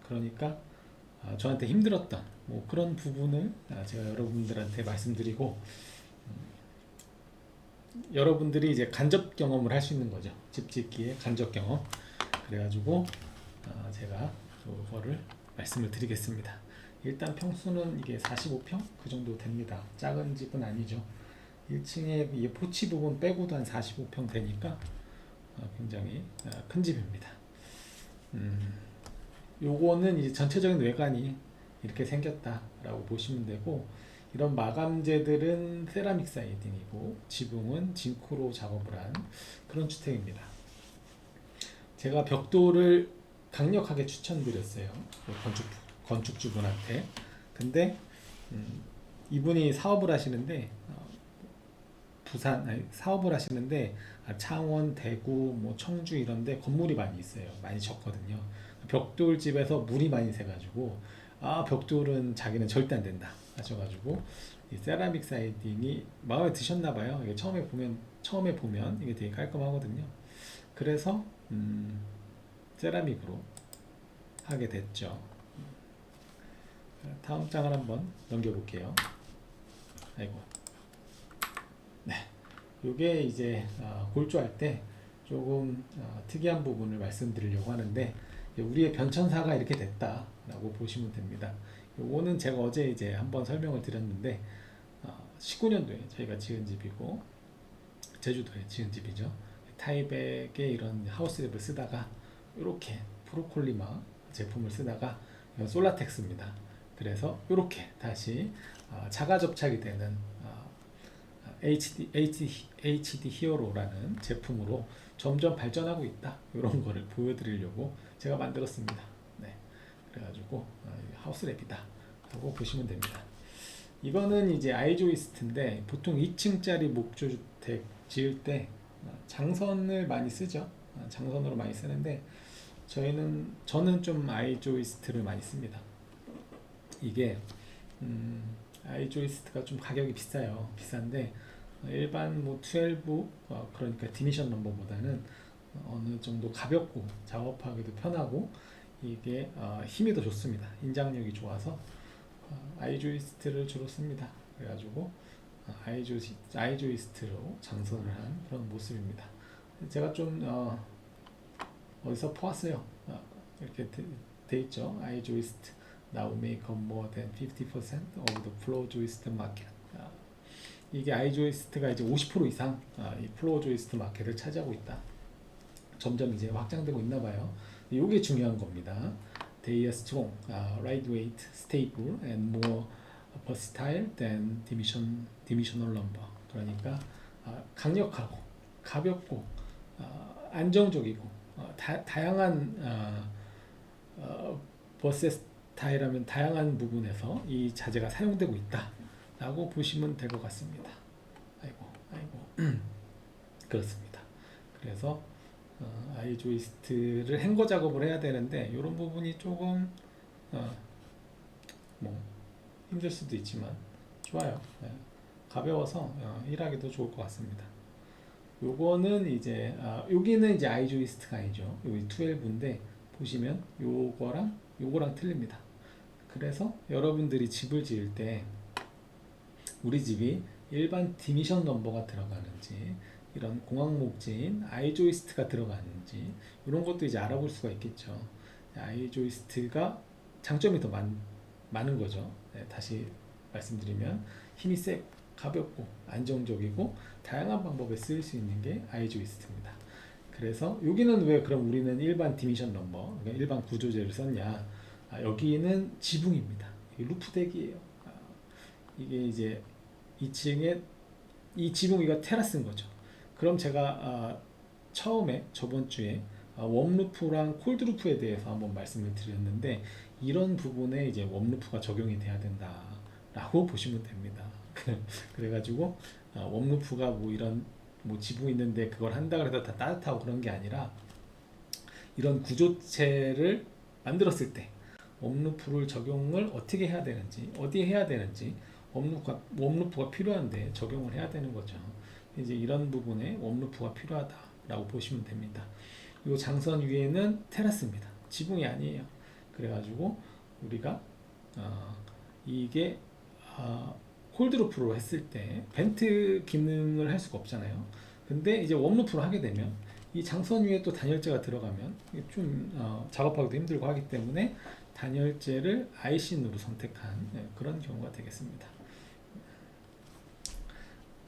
그러니까 저한테 힘들었던 뭐 그런 부분을 제가 여러분들한테 말씀드리고, 여러분들이 이제 간접 경험을 할 수 있는 거죠. 집 짓기의 간접 경험. 그래가지고 제가 그거를 말씀을 드리겠습니다. 일단 평수는 이게 45평 그 정도 됩니다. 작은 집은 아니죠. 1층에 이 포치 부분 빼고도 한 45평 되니까 굉장히 큰 집입니다. 요거는 이제 전체적인 외관이 이렇게 생겼다라고 보시면 되고, 이런 마감재들은 세라믹 사이딩이고 지붕은 징크로 작업을 한 그런 주택입니다. 제가 벽돌을 강력하게 추천드렸어요, 건축주분한테. 근데 이분이 사업을 하시는데 사업을 하시는데 창원, 대구, 뭐 청주 이런데 건물이 많이 있어요. 많이 졌거든요. 벽돌집에서 물이 많이 새가지고 벽돌은 자기는 절대 안 된다 하셔가지고 이 세라믹 사이딩이 마음에 드셨나봐요. 이게 처음에 보면 이게 되게 깔끔하거든요. 그래서 세라믹으로 하게 됐죠. 다음 장을 한번 넘겨볼게요. 아이고. 네. 요게 이제 골조할 때 조금 특이한 부분을 말씀드리려고 하는데, 우리의 변천사가 이렇게 됐다라고 보시면 됩니다. 요거는 제가 어제 이제 한번 설명을 드렸는데 19년도에 저희가 지은 집이고 제주도에 지은 집이죠. 타이백의 이런 하우스랩을 쓰다가 이렇게 프로콜리마 제품을 쓰다가 솔라텍스입니다. 그래서 이렇게 다시 자가 접착이 되는 HD 히어로라는 제품으로 점점 발전하고 있다, 이런 거를 보여드리려고 제가 만들었습니다. 네, 그래가지고 하우스랩이다 라고 보시면 됩니다. 이거는 이제 아이조이스트인데, 보통 2층짜리 목조주택 지을 때 장선을 많이 쓰죠. 장선으로 많이 쓰는데 저는 좀 아이조이스트를 많이 씁니다. 이게 아이조이스트가 좀 가격이 비싸요. 비싼데 일반 뭐 12, 그러니까 디미션 넘버보다는 어느 정도 가볍고 작업하기도 편하고 이게 힘이 더 좋습니다. 인장력이 좋아서 아이조이스트를 주로 씁니다. 그래가지고 아이조이스트로 장선을 한 그런 모습입니다. 제가 좀 어디서 보았어요. 이렇게 돼 있죠. 아이조이스트 now make up more than 50% of the floor joist market. 이게 아이조이스트가 이제 50% 이상 이 플로어 조이스트 마켓을 차지하고 있다. 점점 이제 확장되고 있나 봐요. 이게 중요한 겁니다. They are strong, lightweight, stable, and more versatile than dimensional lumber. 그러니까 강력하고 가볍고 안정적이고 다양한 버세타일하면 다양한 부분에서 이 자재가 사용되고 있다라고 보시면 될 것 같습니다. 아이고 그렇습니다. 그래서 아이조이스트를 행거 작업을 해야 되는데 이런 부분이 조금 뭐 힘들 수도 있지만 좋아요. 가벼워서 일하기도 좋을 것 같습니다. 요거는 이제 여기는 이제 아이조이스트가 아니죠. 여기 12인데 보시면 요거랑 틀립니다. 그래서 여러분들이 집을 지을 때 우리 집이 일반 디미션 넘버가 들어가는지 이런 공항목재인 아이조이스트가 들어가는지 이런 것도 이제 알아볼 수가 있겠죠. 아이조이스트가 장점이 더 많은 거죠. 다시 말씀드리면 힘이 세고 가볍고 안정적이고 다양한 방법에 쓰일 수 있는 게 아이조이스트입니다. 그래서 여기는 왜 그럼 우리는 일반 디미션 넘버, 그러니까 일반 구조재를 썼냐? 여기는 지붕입니다. 루프덱이에요. 이게 이제 2층에 이 지붕 위가 테라스인 거죠. 그럼 제가 처음에 저번 주에 웜루프랑 콜드루프에 대해서 한번 말씀을 드렸는데 이런 부분에 이제 웜루프가 적용이 돼야 된다라고 보시면 됩니다. 그래가지고 웜루프가 뭐 이런 뭐 지붕 있는데 그걸 한다 그래서 다 따뜻하고 그런 게 아니라 이런 구조체를 만들었을 때 웜루프를 적용을 어떻게 해야 되는지 어디에 해야 되는지 웜루프가 필요한데 적용을 해야 되는 거죠. 이제 이런 부분에 웜루프가 필요하다라고 보시면 됩니다. 이 장선 위에는 테라스입니다. 지붕이 아니에요. 그래가지고 우리가 이게 콜드루프로 했을 때 벤트 기능을 할 수가 없잖아요. 근데 이제 웜루프로 하게 되면 이 장선 위에 또 단열재가 들어가면 좀 작업하기도 힘들고 하기 때문에 단열재를 아이신으로 선택한 그런 경우가 되겠습니다.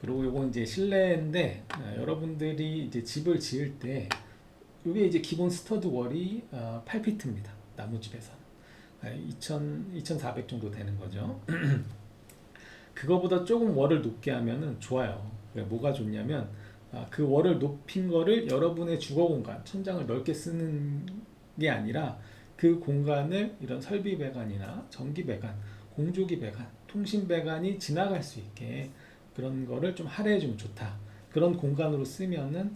그리고 이건 이제 실내인데 여러분들이 이제 집을 지을 때 이게 이제 기본 스터드 월이 8피트입니다. 나무집에서 2,400 정도 되는 거죠. 그거보다 조금 월을 높게 하면은 좋아요. 뭐가 좋냐면 그 월을 높인 거를 여러분의 주거 공간, 천장을 넓게 쓰는 게 아니라 그 공간을 이런 설비 배관이나 전기 배관, 공조기 배관, 통신 배관이 지나갈 수 있게 그런 거를 좀 할애해 주면 좋다. 그런 공간으로 쓰면은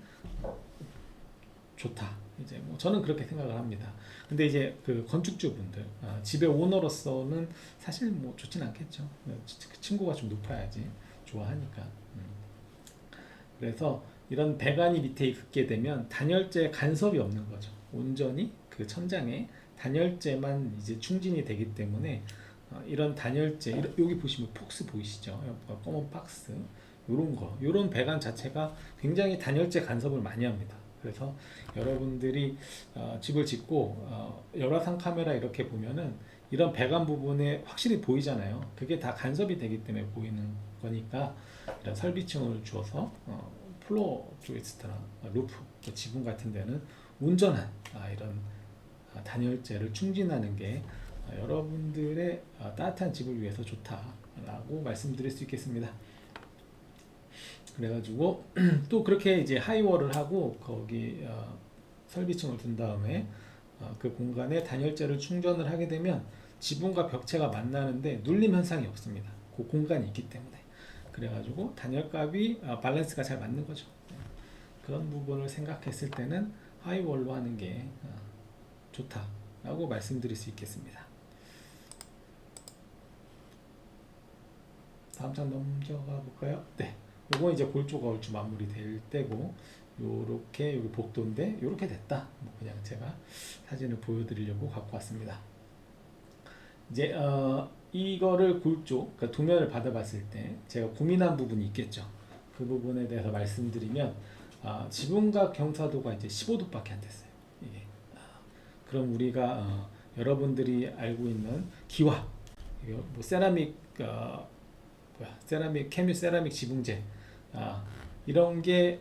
좋다. 이제 뭐 저는 그렇게 생각을 합니다. 근데 이제 그 건축주분들, 집의 오너로서는 사실 뭐 좋진 않겠죠. 그 층고가 좀 높아야지 좋아하니까. 그래서 이런 배관이 밑에 있게 되면 단열재 간섭이 없는 거죠. 온전히 그 천장에 단열재만 이제 충진이 되기 때문에 이런 단열재, 여기 보시면 폭스 보이시죠? 검은 박스, 요런 배관 자체가 굉장히 단열재 간섭을 많이 합니다. 그래서 여러분들이 집을 짓고 열화상 카메라 이렇게 보면은 이런 배관 부분에 확실히 보이잖아요. 그게 다 간섭이 되기 때문에 보이는 거니까 이런 설비층을 주어서 플로어 조이스트나 루프, 지붕 같은 데는 온전한 이런 단열재를 충진하는 게 여러분들의 따뜻한 집을 위해서 좋다라고 말씀드릴 수 있겠습니다. 그래가지고 또 그렇게 이제 하이월을 하고 거기 설비층을 둔 다음에 그 공간에 단열재를 충전을 하게 되면 지붕과 벽체가 만나는데 눌림 현상이 없습니다. 그 공간이 있기 때문에. 그래가지고 단열값이 밸런스가 잘 맞는 거죠. 그런 부분을 생각했을 때는 하이월로 하는 게 좋다라고 말씀드릴 수 있겠습니다. 다음 장 넘겨가 볼까요? 네. 요건 이제 골조가 얼추 마무리될 때고, 요렇게 여기 복도인데 요렇게 됐다. 뭐 그냥 제가 사진을 보여드리려고 갖고 왔습니다. 이제 이거를 골조, 그러니까 도면을 받아봤을 때 제가 고민한 부분이 있겠죠. 그 부분에 대해서 말씀드리면 지붕과 경사도가 이제 15도밖에 안 됐어요. 이게. 그럼 우리가 여러분들이 알고 있는 기와, 뭐 세라믹 세라믹 케미 세라믹 지붕재 이런 게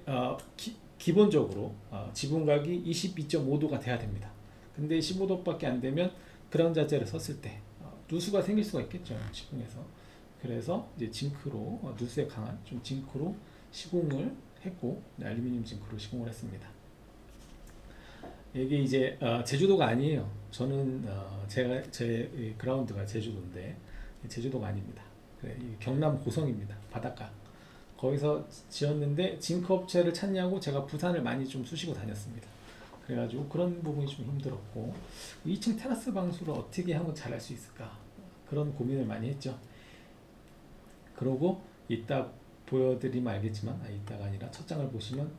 기본적으로 지붕각이 22.5도가 돼야 됩니다. 근데 15도밖에 안 되면 그라운드 자재를 썼을 때 누수가 생길 수가 있겠죠, 지붕에서. 그래서 이제 징크로 누수에 강한 좀 징크로 시공을 했고, 알루미늄 징크로 시공을 했습니다. 이게 이제 제주도가 아니에요. 저는 제 그라운드가 제주도인데 제주도가 아닙니다. 경남 고성입니다. 바닷가. 거기서 지었는데 징크 업체를 찾냐고 제가 부산을 많이 좀 쑤시고 다녔습니다. 그래가지고 그런 부분이 좀 힘들었고, 2층 테라스 방수를 어떻게 하면 잘할 수 있을까, 그런 고민을 많이 했죠. 그러고 이따 보여드리면 알겠지만, 이따가 아니라 첫 장을 보시면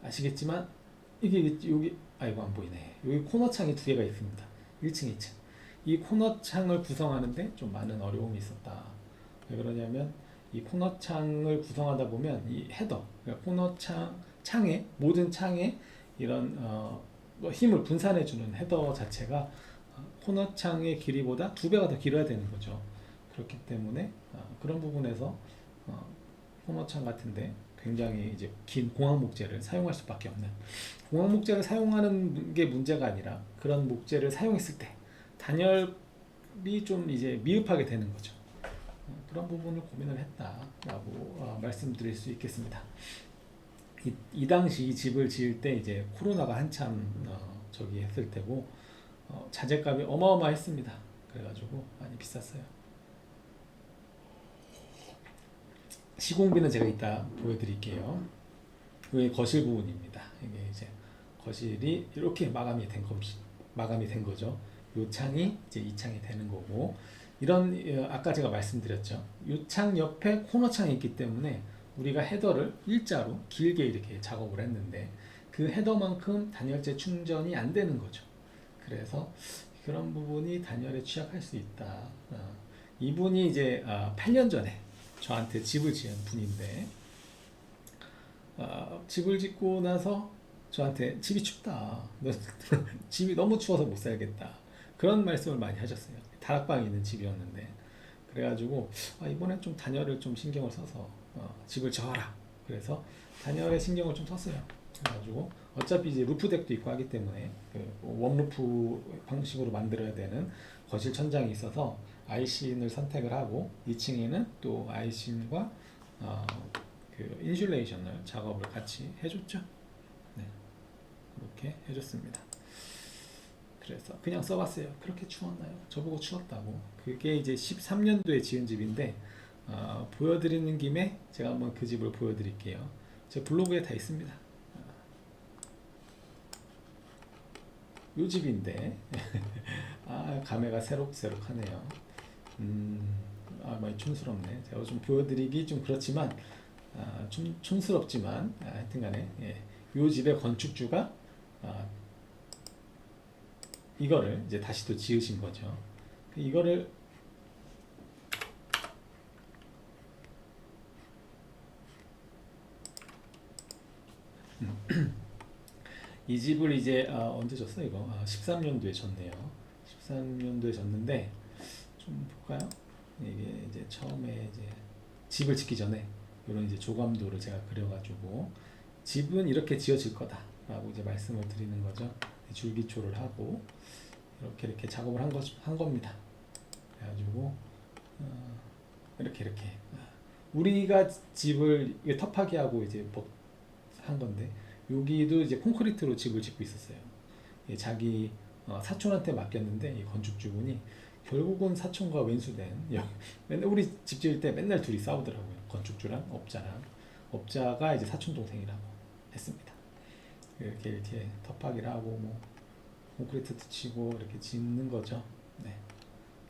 아시겠지만, 이게 여기 아이고 안 보이네. 여기 코너 창이 두 개가 있습니다. 1층, 2층. 이 코너 창을 구성하는데 좀 많은 어려움이 있었다. 왜 그러냐면 이 코너 창을 구성하다 보면 이 헤더, 그러니까 코너 창에 모든 창에 이런 힘을 분산해주는 헤더 자체가 코너 창의 길이보다 2배가 더 길어야 되는 거죠. 그렇기 때문에 그런 부분에서 코너 창 같은데 굉장히 이제 긴 공학 목재를 사용할 수밖에 없는, 공학 목재를 사용하는 게 문제가 아니라 그런 목재를 사용했을 때 단열이 좀 이제 미흡하게 되는 거죠. 그런 부분을 고민을 했다라고 말씀드릴 수 있겠습니다. 이 당시 이 집을 지을 때 이제 코로나가 한참 저기 했을 때고 자재값이 어마어마했습니다. 그래가지고 많이 비쌌어요. 시공비는 제가 이따 보여드릴게요. 이게 거실 부분입니다. 이게 이제 거실이 이렇게 마감이 된 거죠. 이 창이 이제 이 창이 되는 거고, 이런 아까 제가 말씀드렸죠. 이 창 옆에 코너 창이 있기 때문에 우리가 헤더를 일자로 길게 이렇게 작업을 했는데 그 헤더만큼 단열재 충전이 안 되는 거죠. 그래서 그런 부분이 단열에 취약할 수 있다. 이분이 이제 8년 전에 저한테 집을 지은 분인데 집을 짓고 나서 저한테 집이 춥다. 집이 너무 추워서 못 살겠다. 그런 말씀을 많이 하셨어요. 다락방에 있는 집이었는데 그래가지고 이번엔 좀 단열을 좀 신경을 써서 집을 져라. 그래서 단열에 신경을 좀 썼어요. 그래가지고 어차피 이제 루프덱도 있고 하기 때문에 그 웜루프 방식으로 만들어야 되는 거실 천장이 있어서 아이신을 선택을 하고 2층에는 또 아이신과 그 인슐레이션을 작업을 같이 해줬죠. 네, 이렇게 해줬습니다. 그래서 그냥 써봤어요. 그렇게 추웠나요? 저보고 추웠다고. 그게 이제 13년도에 지은 집인데 보여드리는 김에 제가 한번 그 집을 보여드릴게요. 제 블로그에 다 있습니다. 요 집인데 감회가 새록새록하네요. 많이 촌스럽네. 제가 좀 보여드리기 좀 그렇지만 좀 촌스럽지만 하여튼간에 요 집의 건축주가 이거를 이제 다시 또 지으신 거죠. 이거를 이 집을 이제 언제 졌어 이거? 13년도에 졌네요. 13년도에 졌는데 좀 볼까요? 이게 이제 처음에 이제 집을 짓기 전에 이런 이제 조감도를 제가 그려가지고 집은 이렇게 지어질 거다라고 이제 말씀을 드리는 거죠. 줄기초를 하고 이렇게 작업을 한 겁니다. 그래가지고 이렇게 우리가 집을 터파기 하고 이제 한 건데 여기도 이제 콘크리트로 집을 짓고 있었어요. 자기 사촌한테 맡겼는데 이 건축주분이 결국은 사촌과 왼수된 맨날 우리 집 지을 때 맨날 둘이 싸우더라고요. 건축주랑 업자가 이제 사촌 동생이라고 했습니다. 이렇게 터파기를 하고 뭐 콘크리트도 치고 이렇게 짓는 거죠. 네.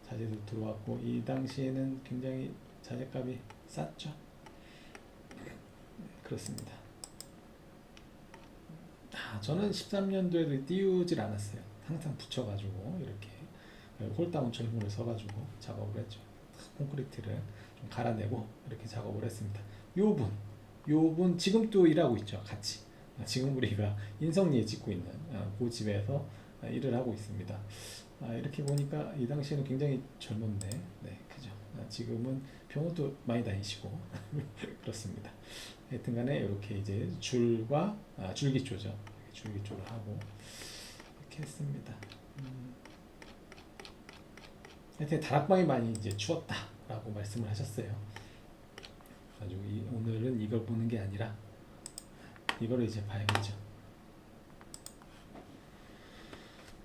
자재도 들어왔고 이 당시에는 굉장히 자재값이 쌌죠. 네, 그렇습니다. 저는 13년도에도 띄우질 않았어요. 항상 붙여가지고 이렇게 홀다운 철문을 써가지고 작업을 했죠. 콘크리트를 좀 갈아내고 이렇게 작업을 했습니다. 요분 지금 또 일하고 있죠. 같이. 지금 우리가 인성리에 짓고 있는 그 집에서 일을 하고 있습니다. 이렇게 보니까 이 당시에는 굉장히 젊은데, 네, 그죠. 지금은 병원도 많이 다니시고 그렇습니다. 하여튼간에 이렇게 이제 줄과 줄기초죠. 줄기초를 하고 이렇게 했습니다. 하여튼 다락방이 많이 이제 추웠다라고 말씀을 하셨어요. 가지고 오늘은 이걸 보는 게 아니라 이거를 이제 봐야겠죠.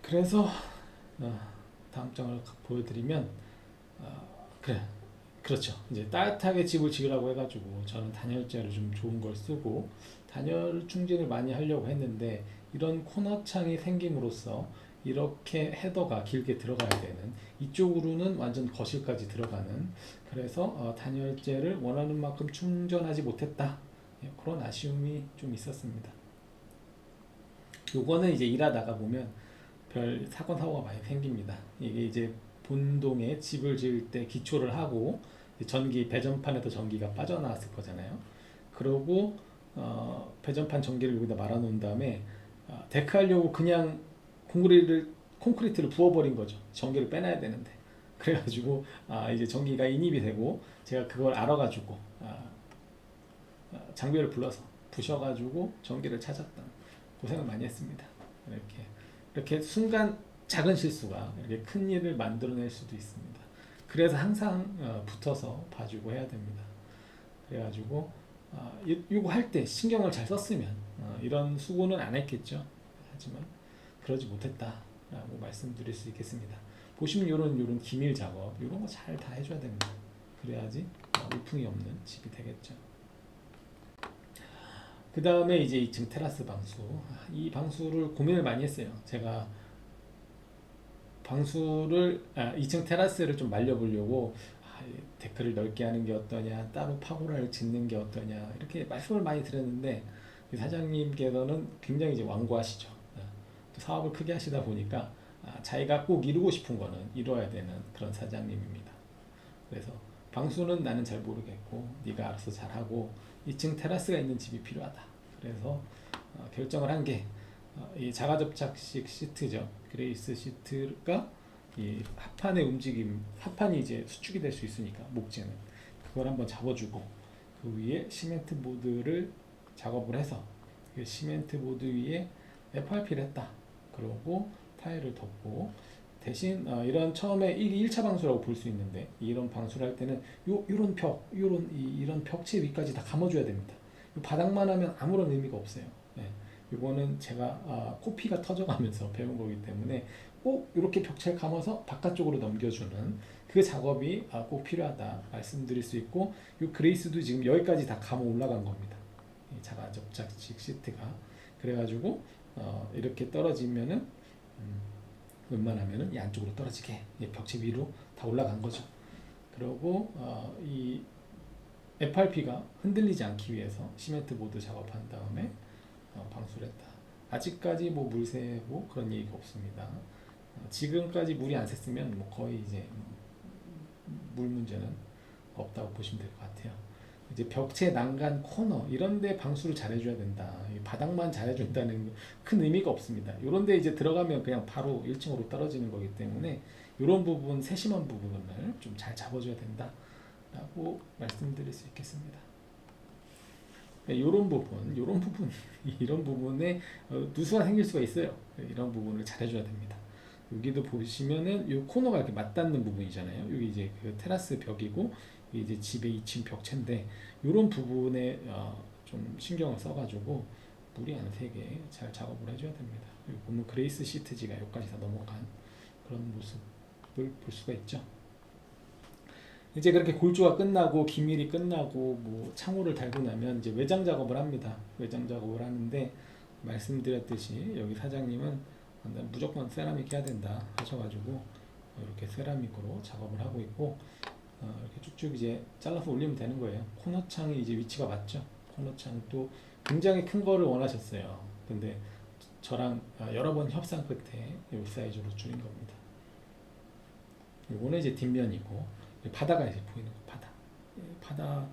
그래서 다음 장을 보여드리면 그렇죠. 이제 따뜻하게 집을 지으라고 해가지고 저는 단열재를 좀 좋은 걸 쓰고 단열 충진을 많이 하려고 했는데 이런 코너 창이 생김으로써 이렇게 헤더가 길게 들어가야 되는 이쪽으로는 완전 거실까지 들어가는 그래서 단열재를 원하는 만큼 충전하지 못했다. 그런 아쉬움이 좀 있었습니다. 요거는 이제 일하다가 보면 별 사건 사고가 많이 생깁니다. 이게 이제 본동에 집을 지을 때 기초를 하고 전기 배전판에서 전기가 빠져나왔을 거잖아요. 그러고 배전판 전기를 여기다 말아 놓은 다음에 데크하려고 그냥 콘크리트를 부어버린 거죠. 전기를 빼놔야 되는데 그래가지고 이제 전기가 인입이 되고 제가 그걸 알아가지고 장비를 불러서 부셔가지고 전기를 찾았던 고생을 많이 했습니다. 이렇게 순간 작은 실수가 이렇게 큰 일을 만들어낼 수도 있습니다. 그래서 항상 붙어서 봐주고 해야 됩니다. 그래가지고 이거 할 때 신경을 잘 썼으면 이런 수고는 안 했겠죠. 하지만 그러지 못했다라고 말씀드릴 수 있겠습니다. 보시면 이런 기밀 작업 이런 거 잘 다 해줘야 됩니다. 그래야지 울풍이 없는 집이 되겠죠. 그 다음에 이제 2층 테라스 방수. 이 방수를 고민을 많이 했어요. 제가 방수를 2층 테라스를 좀 말려보려고 데크를 넓게 하는 게 어떠냐, 따로 파고라를 짓는 게 어떠냐 이렇게 말씀을 많이 드렸는데 사장님께서는 굉장히 이제 완고하시죠. 또 사업을 크게 하시다 보니까 자기가 꼭 이루고 싶은 거는 이뤄야 되는 그런 사장님입니다. 그래서 방수는 나는 잘 모르겠고 네가 알아서 잘하고 2층 테라스가 있는 집이 필요하다. 그래서 결정을 한 게 이 자가접착식 시트죠. 그레이스 시트가 이 합판의 움직임, 합판이 이제 수축이 될 수 있으니까 목재는 그걸 한번 잡아주고 그 위에 시멘트 보드를 작업을 해서 그 시멘트 보드 위에 FRP를 했다. 그러고 타일을 덮고 대신 이런 처음에 이게 1차 방수라고 볼 수 있는데 이런 방수를 할 때는 이런 벽체 위까지 다 감아줘야 됩니다. 바닥만 하면 아무런 의미가 없어요. 네. 이거는 제가 코피가 터져가면서 배운 거기 때문에 꼭 이렇게 벽체를 감아서 바깥쪽으로 넘겨주는 그 작업이 꼭 필요하다 말씀드릴 수 있고 이 그레이스도 지금 여기까지 다 감아 올라간 겁니다. 이 자가 접착식 시트가 그래가지고 이렇게 떨어지면은 웬만하면은 이 안쪽으로 떨어지게 벽체 위로 다 올라간 거죠. 그리고 이 FRP가 흔들리지 않기 위해서 시멘트 보드 작업한 다음에 방수를 했다. 아직까지 뭐 물새고 그런 얘기가 없습니다. 지금까지 물이 안 샜으면 뭐 거의 이제 물 문제는 없다고 보시면 될 것 같아요. 이제 벽체 난간 코너 이런데 방수를 잘해줘야 된다. 바닥만 잘해준다는 큰 의미가 없습니다. 이런데 이제 들어가면 그냥 바로 1층으로 떨어지는 거기 때문에 이런 부분 세심한 부분을 좀 잘 잡아줘야 된다라고 말씀드릴 수 있겠습니다. 이런 부분, 이런 부분에 누수가 생길 수가 있어요. 이런 부분을 잘해줘야 됩니다. 여기도 보시면은 이 코너가 이렇게 맞닿는 부분이잖아요. 여기 이제 그 테라스 벽이고 이제 집의 2층 벽체인데 이런 부분에 좀 신경을 써가지고 물이 안 새게 잘 작업을 해줘야 됩니다. 여기 보면 그레이스 시트지가 여기까지 다 넘어간 그런 모습을 볼 수가 있죠. 이제 그렇게 골조가 끝나고 기밀이 끝나고 뭐 창호를 달고 나면 이제 외장 작업을 합니다. 외장 작업을 하는데 말씀드렸듯이 여기 사장님은 무조건 세라믹 해야 된다 하셔가지고 이렇게 세라믹으로 작업을 하고 있고 이렇게 쭉쭉 이제 잘라서 올리면 되는 거예요. 코너창이 이제 위치가 맞죠. 코너창도 굉장히 큰 거를 원하셨어요. 근데 저랑 여러 번 협상 끝에 이 사이즈로 줄인 겁니다. 이거는 이제 뒷면이고 바다가 이제 보이는 거 바다.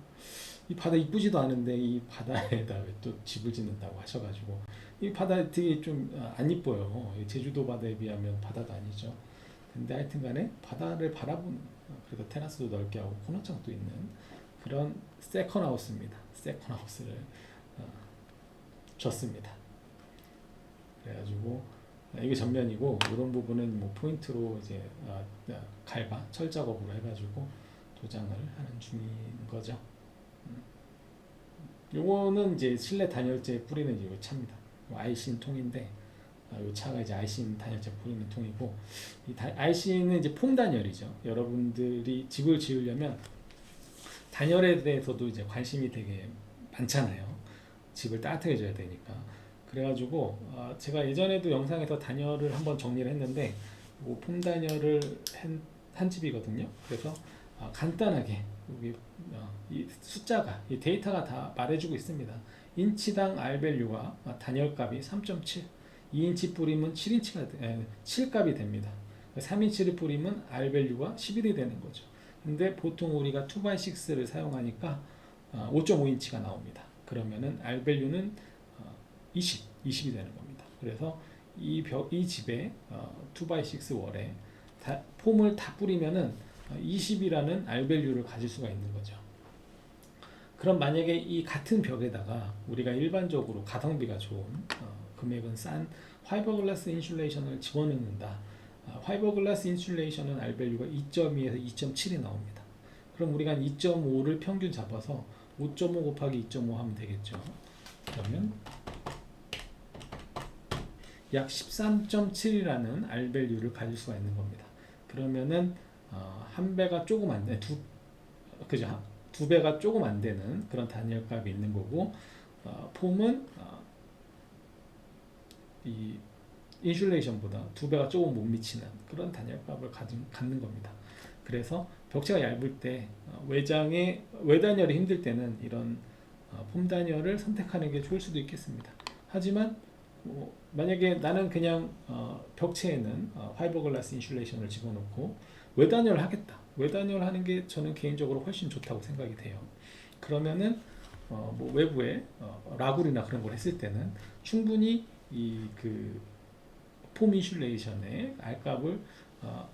이 바다 이쁘지도 않은데 이 바다에다 왜 또 집을 짓는다고 하셔가지고 이 바다 되게 좀 안 이뻐요. 제주도 바다에 비하면 바다가 아니죠. 근데 하여튼간에 바다를 바라보는 그래서 테라스도 넓게 하고 코너창도 있는 그런 세컨하우스입니다. 세컨하우스를 줬습니다. 그래가지고 이게 전면이고 이런 부분은 뭐 포인트로 이제 갈바 철 작업으로 해가지고 도장을 하는 중인 거죠. 요거는 이제 실내 단열재 뿌리는 이 차입니다. 아이신 통인데 이 차가 이제 아이신 단열재 뿌리는 통이고 이 아이신은 이제 폼 단열이죠. 여러분들이 집을 지으려면 단열에 대해서도 이제 관심이 되게 많잖아요. 집을 따뜻하게 해줘야 되니까. 그래가지고 제가 예전에도 영상에서 단열을 한번 정리를 했는데 폼 단열을 한 집이거든요. 그래서 간단하게 여기 이 숫자가 이 데이터가 다 말해주고 있습니다. 인치당 R밸류가 단열값이 3.7 2인치 뿌리면 7값이 됩니다. 3인치를 뿌리면 R밸류가 11이 되는 거죠. 근데 보통 우리가 2x6를 사용하니까 5.5인치가 나옵니다. 그러면은 R밸류는 20이 되는 겁니다. 그래서 이 집에 2x6 월에 폼을 다 뿌리면은 20이라는 R밸류를 가질 수가 있는 거죠. 그럼 만약에 이 같은 벽에다가 우리가 일반적으로 가성비가 좋은 금액은 싼 파이버글라스 인슐레이션을 집어넣는다. 파이버글라스 인슐레이션은 R밸류가 2.2에서 2.7이 나옵니다. 그럼 우리가 2.5를 평균 잡아서 5.5 곱하기 2.5 하면 되겠죠. 그러면 약 13.7이라는 R밸류를 가질 수가 있는 겁니다. 그러면은 한 배가 조금 안 돼, 두 배가 조금 안 되는 그런 단열값이 있는 거고 폼은 이 인슐레이션보다 두 배가 조금 못 미치는 그런 단열값을 갖는 겁니다. 그래서 벽체가 얇을 때 외단열이 힘들 때는 이런 폼 단열을 선택하는 게 좋을 수도 있겠습니다. 하지만 만약에 나는 그냥 벽체에는 파이버글라스 인슐레이션을 집어넣고 외단열을 하겠다. 외단열 하는 게 저는 개인적으로 훨씬 좋다고 생각이 돼요. 그러면은 뭐 외부에 라굴이나 그런 걸 했을 때는 충분히 이 그 폼 인슐레이션의 알값을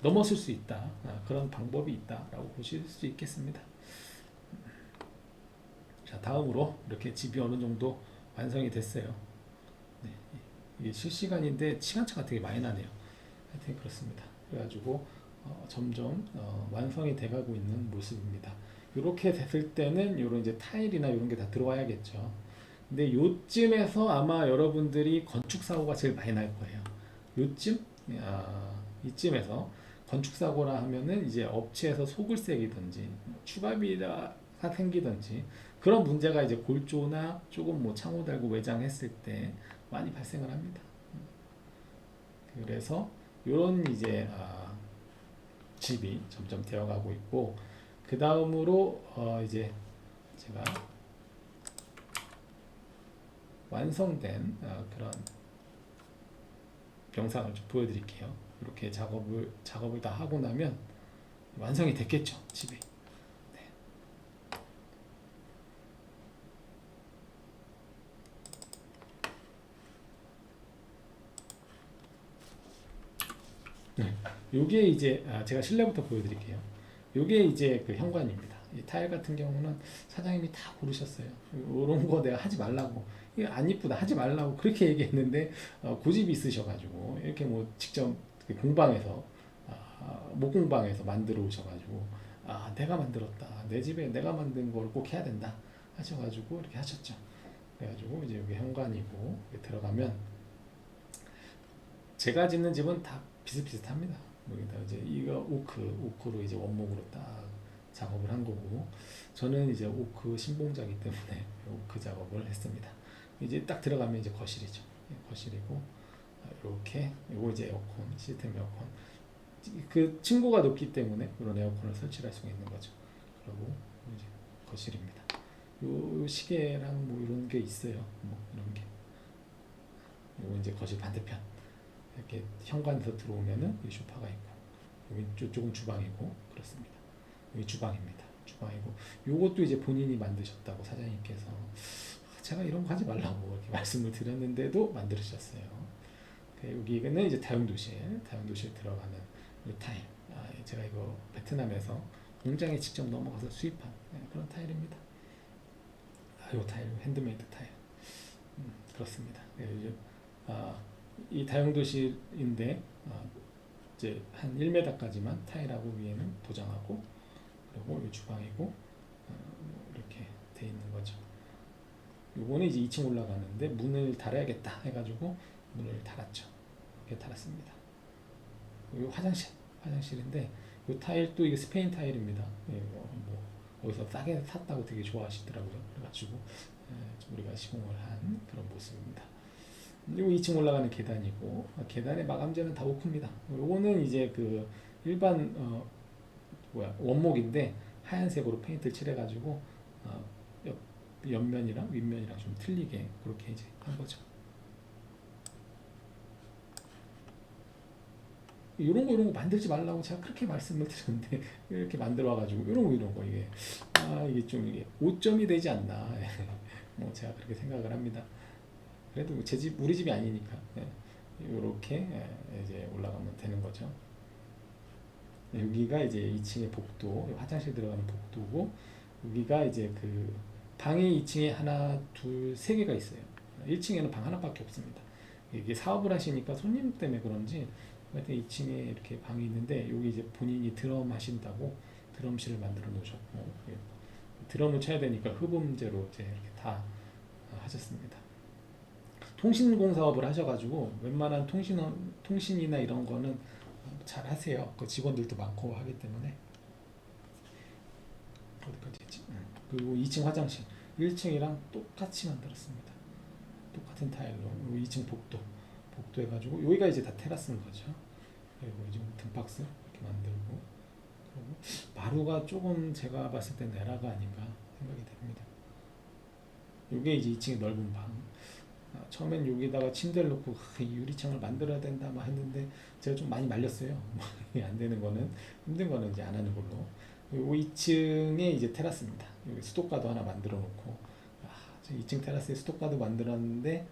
넘어설 수 있다. 그런 방법이 있다라고 보실 수 있겠습니다. 자, 다음으로 이렇게 집이 어느 정도 완성이 됐어요. 네, 이게 실시간인데 시간차가 되게 많이 나네요. 하여튼 그렇습니다. 그래가지고 점점 완성이 돼가고 있는 모습입니다. 이렇게 됐을 때는 이런 이제 타일이나 이런 게 다 들어와야겠죠. 근데 요쯤에서 아마 여러분들이 건축 사고가 제일 많이 날 거예요. 요쯤 이쯤에서 건축 사고라 하면은 이제 업체에서 속을 새기든지 추가비가 생기든지 그런 문제가 이제 골조나 조금 뭐 창호 달고 외장했을 때 많이 발생을 합니다. 그래서 이런 이제 집이 점점 되어가고 있고 그 다음으로 이제 제가 완성된 그런 영상을 좀 보여드릴게요. 이렇게 작업을 다 하고 나면 완성이 됐겠죠, 집이. 네. 네. 요게 이제 제가 실내부터 보여드릴게요. 요게 이제 그 현관입니다. 이 타일 같은 경우는 사장님이 다 고르셨어요. 이런 거 내가 하지 말라고, 이거 안 이쁘다 하지 말라고 그렇게 얘기했는데 고집이 있으셔가지고 이렇게 뭐 직접 공방에서 목공방에서 만들어 오셔가지고 내가 만들었다, 내 집에 내가 만든 걸 꼭 해야 된다 하셔가지고 이렇게 하셨죠. 그래가지고 이제 여기 현관이고 여기 들어가면 제가 짓는 집은 다 비슷비슷합니다. 여기다 이제 이거 오크로 이제 원목으로 딱 작업을 한 거고 저는 이제 오크 신봉자기 때문에 오크 작업을 했습니다. 이제 딱 들어가면 이제 거실이죠. 거실이고 이렇게 요거 이제 에어컨 시스템 에어컨 그 층고가 높기 때문에 그런 에어컨을 설치할 수가 있는 거죠. 그리고 이제 거실입니다. 요 시계랑 뭐 이런 게 있어요. 뭐 이런 게 요거 이제 거실 반대편 이렇게 현관에서 들어오면은 이 소파가 있고 여기 쪽은 주방이고 그렇습니다. 여기 주방입니다. 주방이고 요것도 이제 본인이 만드셨다고 사장님께서 제가 이런 거 하지 말라고 이렇게 말씀을 드렸는데도 만들으셨어요. 여기는 이제 다용도실 들어가는 이 타일. 제가 이거 베트남에서 공장에 직접 넘어가서 수입한 그런 타일입니다. 이 타일 핸드메이드 타일. 그렇습니다. 이 다용도실인데 이제 한 1m까지만 타일하고 위에는 도장하고 그리고 이 주방이고 이렇게 돼 있는 거죠. 요거는 이제 2층 올라가는데 문을 달아야겠다 해가지고 문을 달았죠. 이렇게 달았습니다. 이 화장실인데 이 타일도 이게 스페인 타일입니다. 뭐 어디서 싸게 샀다고 되게 좋아하시더라고요. 그래가지고 좀 우리가 시공을 한 그런 모습입니다. 그리고 2층 올라가는 계단이고 계단의 마감재는 다 오크입니다. 요거는 이제 그 일반 원목인데 하얀색으로 페인트를 칠해가지고 옆면이랑 윗면이랑 좀 틀리게 그렇게 이제 한 거죠. 이런 거 만들지 말라고 제가 그렇게 말씀을 드렸는데 이렇게 만들어가지고 이런 거 이게 좀 이게 오점이 되지 않나 뭐 제가 그렇게 생각을 합니다. 그래도 제 집 우리 집이 아니니까 이렇게 이제 올라가면 되는 거죠. 여기가 이제 2층의 복도, 화장실 들어가는 복도고 여기가 이제 그 방이 2층에 하나, 둘, 세 개가 있어요. 1층에는 방 하나밖에 없습니다. 이게 사업을 하시니까 손님 때문에 그런지 하여튼 2층에 이렇게 방이 있는데 여기 이제 본인이 드럼 하신다고 드럼실을 만들어 놓으셨고 드럼을 쳐야 되니까 흡음재로 이제 이렇게 다 하셨습니다. 통신공 사업을 하셔가지고 웬만한 통신이나 이런 거는 잘 하세요. 그 직원들도 많고 하기 때문에. 어디까지 했지? 그리고 2층 화장실 1층이랑 똑같이 만들었습니다. 똑같은 타일로 2층 복도 해가지고 여기가 이제 다 테라스인 거죠. 그리고 이제 등박스 이렇게 만들고 그리고 마루가 조금 제가 봤을 때 에라가 아닌가 생각이 됩니다. 이게 이제 2층의 넓은 방 처음엔 여기다가 침대를 놓고 이 유리창을 만들어야 된다 막 했는데 제가 좀 많이 말렸어요. 이게 안 되는 거는 힘든 거는 이제 안 하는 걸로. 그리고 2층에 이제 테라스입니다. 여기 수도가도 하나 만들어 놓고 2층 테라스에 수도가도 만들었는데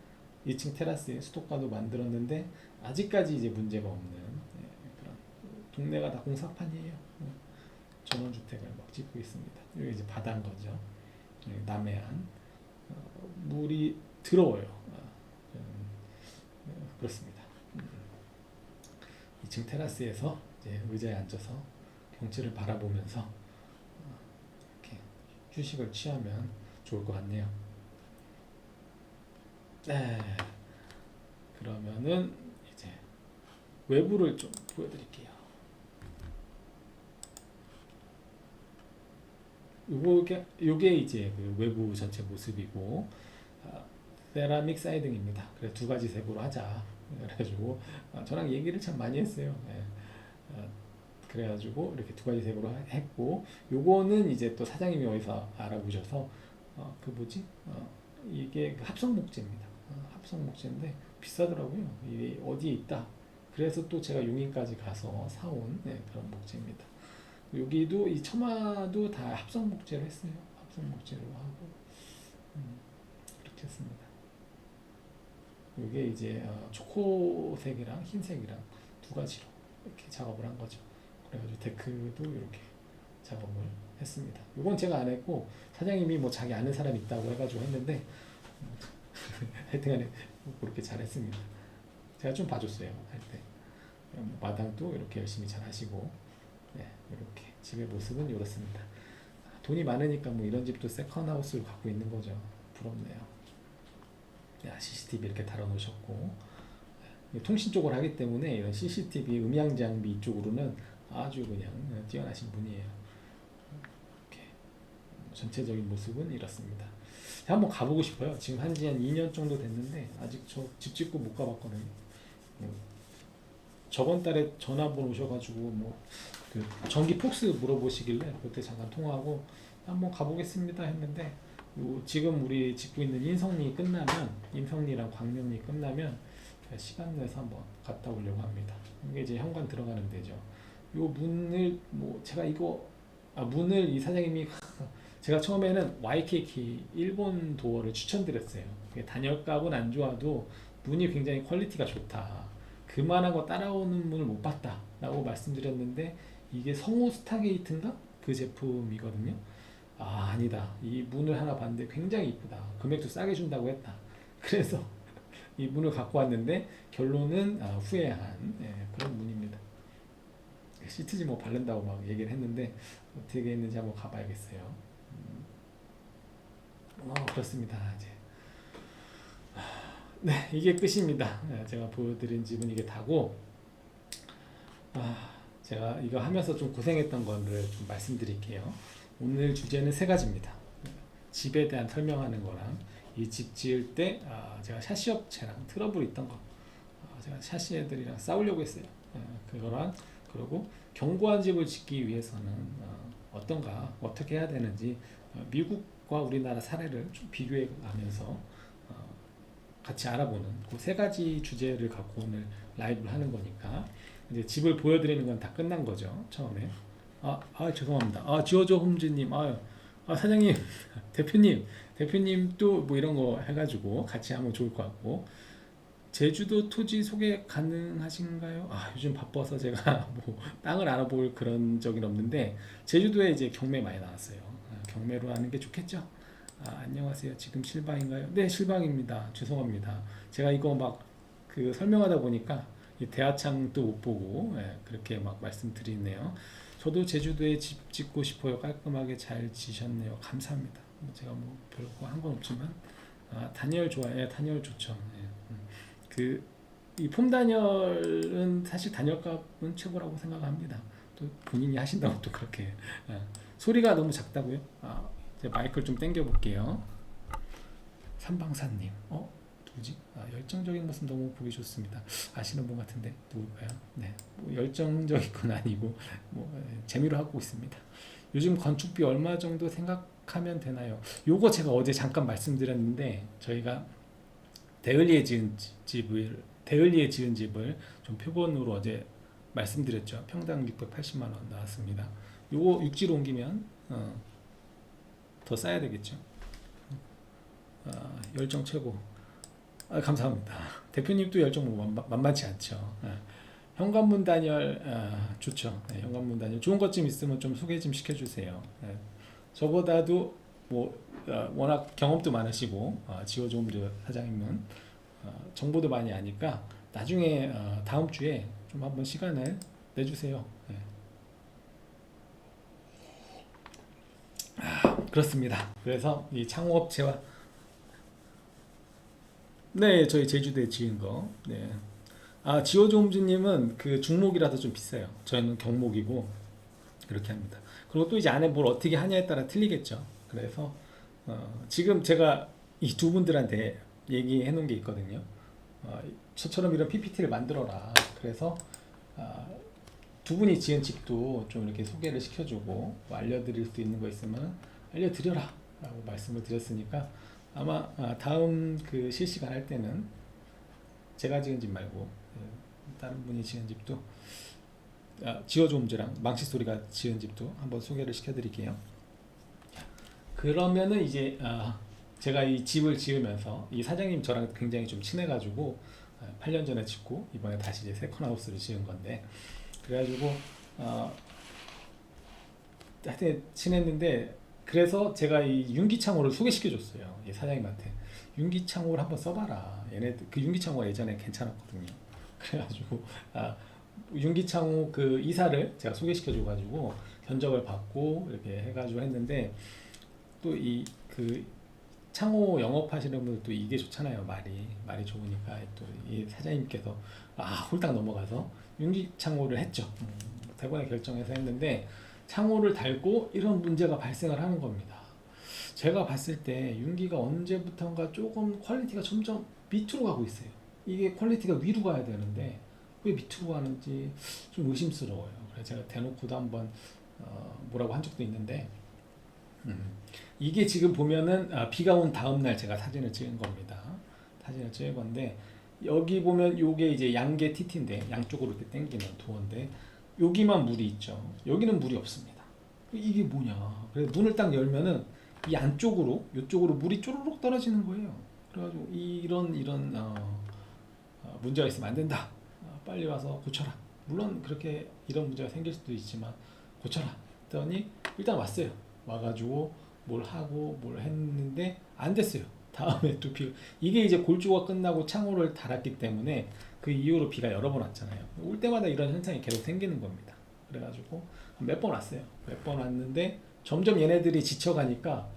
2층 테라스에 수도가도 만들었는데 아직까지 이제 문제가 없는 그런 동네가 다 공사판이에요. 전원주택을 막 짓고 있습니다. 여기 이제 바다인 거죠. 남해안 물이 더러워요. 그렇습니다. 2층 테라스에서 이제 의자에 앉아서 경치를 바라보면서 이렇게 휴식을 취하면 좋을 것 같네요. 네. 그러면은 이제 외부를 좀 보여드릴게요. 요게 이제 그 외부 전체 모습이고 세라믹 사이딩입니다. 그래서 두 가지 색으로 하자. 그래가지고 저랑 얘기를 참 많이 했어요. 예. 그래가지고 이렇게 두 가지 색으로 했고 요거는 이제 또 사장님이 어디서 알아보셔서 그 뭐지? 이게 그 합성 목재입니다. 합성 목재인데 비싸더라고요. 이게 어디에 있다. 그래서 또 제가 용인까지 가서 사온 그런 목재입니다. 여기도 이 처마도 다 합성 목재로 했어요. 합성 목재로 하고 그렇게 했습니다. 이게 이제 초코색이랑 흰색이랑 두 가지로 이렇게 작업을 한 거죠. 그래가지고 데크도 이렇게 작업을 했습니다. 이건 제가 안 했고 사장님이 뭐 자기 아는 사람 있다고 해가지고 했는데 하여튼간에 그렇게 잘 했습니다. 제가 좀 봐줬어요 할 때. 마당도 이렇게 열심히 잘 하시고 이렇게 집의 모습은 이렇습니다. 돈이 많으니까 뭐 이런 집도 세컨하우스를 갖고 있는 거죠. 부럽네요. CCTV 이렇게 달아놓으셨고 통신 쪽을 하기 때문에 이런 CCTV 음향 장비 이쪽으로는 아주 그냥 뛰어나신 분이에요. 이렇게 전체적인 모습은 이렇습니다. 한번 가보고 싶어요. 지금 한지 한 2년 정도 됐는데 아직 저 집 짓고 못 가봤거든요. 저번 달에 전화번 오셔가지고 그 전기 폭스 물어보시길래 그때 잠깐 통화하고 한번 가보겠습니다 했는데 지금 우리 짓고 있는 인성리랑 광명리 끝나면 시간 내서 한번 갔다 오려고 합니다. 이게 이제 현관 들어가는 데죠. 요 문을 제가 문을 이 사장님이 제가 처음에는 YKK 일본 도어를 추천드렸어요. 단열값은 안 좋아도 문이 굉장히 퀄리티가 좋다. 그만한 거 따라오는 문을 못 봤다 라고 말씀드렸는데 이게 성우 스타게이트인가? 그 제품이거든요. 아니다. 이 문을 하나 봤는데 굉장히 이쁘다. 금액도 싸게 준다고 했다. 그래서 이 문을 갖고 왔는데 결론은 후회한 그런 문입니다. 시트지 바른다고 막 얘기를 했는데 어떻게 했는지 한번 가봐야겠어요. 그렇습니다. 이제 네, 이게 끝입니다. 제가 보여드린 집은 이게 다고 제가 이거 하면서 좀 고생했던 거를 좀 말씀드릴게요. 오늘 주제는 세 가지입니다. 집에 대한 설명하는 거랑 이 집 지을 때 제가 샤시 업체랑 트러블 있던 거 제가 샤시 애들이랑 싸우려고 했어요. 그거랑 그리고 견고한 집을 짓기 위해서는 어떻게 해야 되는지 미국과 우리나라 사례를 좀 비교해 가면서 같이 알아보는 그 세 가지 주제를 갖고 오늘 라이브를 하는 거니까 이제 집을 보여드리는 건 다 끝난 거죠. 처음에 죄송합니다. 지어줘 홈즈님 사장님 대표님 또 뭐 이런 거 해가지고 같이 하면 좋을 것 같고 제주도 토지 소개 가능하신가요? 요즘 바빠서 제가 뭐 땅을 알아볼 그런 적은 없는데 제주도에 이제 경매 많이 나왔어요. 경매로 하는 게 좋겠죠? 안녕하세요. 지금 실방인가요? 네, 실방입니다. 죄송합니다. 제가 이거 막 그 설명하다 보니까 이 대하창도 못 보고 그렇게 막 말씀드리네요. 저도 제주도에 집 짓고 싶어요. 깔끔하게 잘 지셨네요. 감사합니다. 제가 별거 한 건 없지만 단열 좋아요. 단열 좋죠. 이 폼단열은 사실 단열값은 최고라고 생각합니다. 또 본인이 하신다고 또 그렇게 소리가 너무 작다고요? 제가 마이크를 좀 당겨 볼게요. 삼방사님 누구지? 열정적인 모습 너무 보기 좋습니다. 아시는 분 같은데 누굴까요? 네, 열정적인 건 아니고 재미로 하고 있습니다. 요즘 건축비 얼마 정도 생각하면 되나요? 요거 제가 어제 잠깐 말씀드렸는데 저희가 대을리에 지은 집을 좀 표본으로 어제 말씀드렸죠. 평당 680만 원 나왔습니다. 요거 육지로 옮기면 더 싸야 되겠죠. 열정 최고. 감사합니다. 대표님도 열정 만만치 않죠. 현관문 단열 좋죠. 네, 현관문 단열 좋은 것 좀 있으면 좀 소개 좀 시켜주세요. 저보다도 뭐 워낙 경험도 많으시고 지호조음주 사장님은 정보도 많이 아니까 나중에 다음 주에 좀 한번 시간을 내주세요. 네. 그렇습니다. 그래서 이 창호업체와 네, 저희 제주도에 지은 거. 네. 지호조음주님은 그 중목이라서 좀 비싸요. 저희는 경목이고 그렇게 합니다. 그리고 또 이제 안에 뭘 어떻게 하냐에 따라 틀리겠죠. 그래서 지금 제가 이 두 분들한테 얘기해 놓은 게 있거든요. 저처럼 이런 PPT를 만들어라. 그래서 두 분이 지은 집도 좀 이렇게 소개를 시켜주고 뭐 알려드릴 수 있는 거 있으면 알려드려라 라고 말씀을 드렸으니까 아마 다음 그 실시간 할 때는 제가 지은 집 말고 다른 분이 지은 집도 지어조음즈랑 망치소리가 지은 집도 한번 소개를 시켜드릴게요. 그러면은 이제 제가 이 집을 지으면서 이 사장님 저랑 굉장히 좀 친해가지고 8년 전에 짓고 이번에 다시 이제 세컨하우스를 지은 건데 그래가지고 하여튼 친했는데 그래서 제가 이 윤기창호를 소개시켜줬어요. 이 사장님한테 윤기창호를 한번 써봐라. 얘네들 그 윤기창호가 예전에 괜찮았거든요. 그래가지고 윤기창호 그 이사를 제가 소개시켜줘가지고 견적을 받고 이렇게 해가지고 했는데 또 이 그 창호 영업하시는 분들도 이게 좋잖아요. 말이 좋으니까 또 이 사장님께서 홀딱 넘어가서 윤기창호를 했죠. 대본에 결정해서 했는데 창호를 달고 이런 문제가 발생을 하는 겁니다. 제가 봤을 때 윤기가 언제부턴가 조금 퀄리티가 점점 밑으로 가고 있어요. 이게 퀄리티가 위로 가야 되는데 왜 밑으로 가는지 좀 의심스러워요. 그래서 제가 대놓고도 한번 뭐라고 한 적도 있는데 이게 지금 보면은 비가 온 다음 날 제가 사진을 찍은 겁니다. 사진을 찍은 건데 여기 보면 요게 이제 양계 TT인데 양쪽으로 이렇게 당기는 도어인데 여기만 물이 있죠. 여기는 물이 없습니다. 이게 뭐냐? 그래서 문을 딱 열면은 이 안쪽으로 이쪽으로 물이 쪼르륵 떨어지는 거예요. 그래가지고 이런 문제가 있으면 안 된다. 빨리 와서 고쳐라. 물론 그렇게 이런 문제가 생길 수도 있지만 고쳐라. 했더니 일단 왔어요. 와가지고 뭘 하고 뭘 했는데 안 됐어요. 다음에 또 이게 이제 골조가 끝나고 창호를 달았기 때문에 그 이후로 비가 여러 번 왔잖아요. 올 때마다 이런 현상이 계속 생기는 겁니다. 그래가지고 몇 번 왔어요. 몇 번 왔는데 점점 얘네들이 지쳐가니까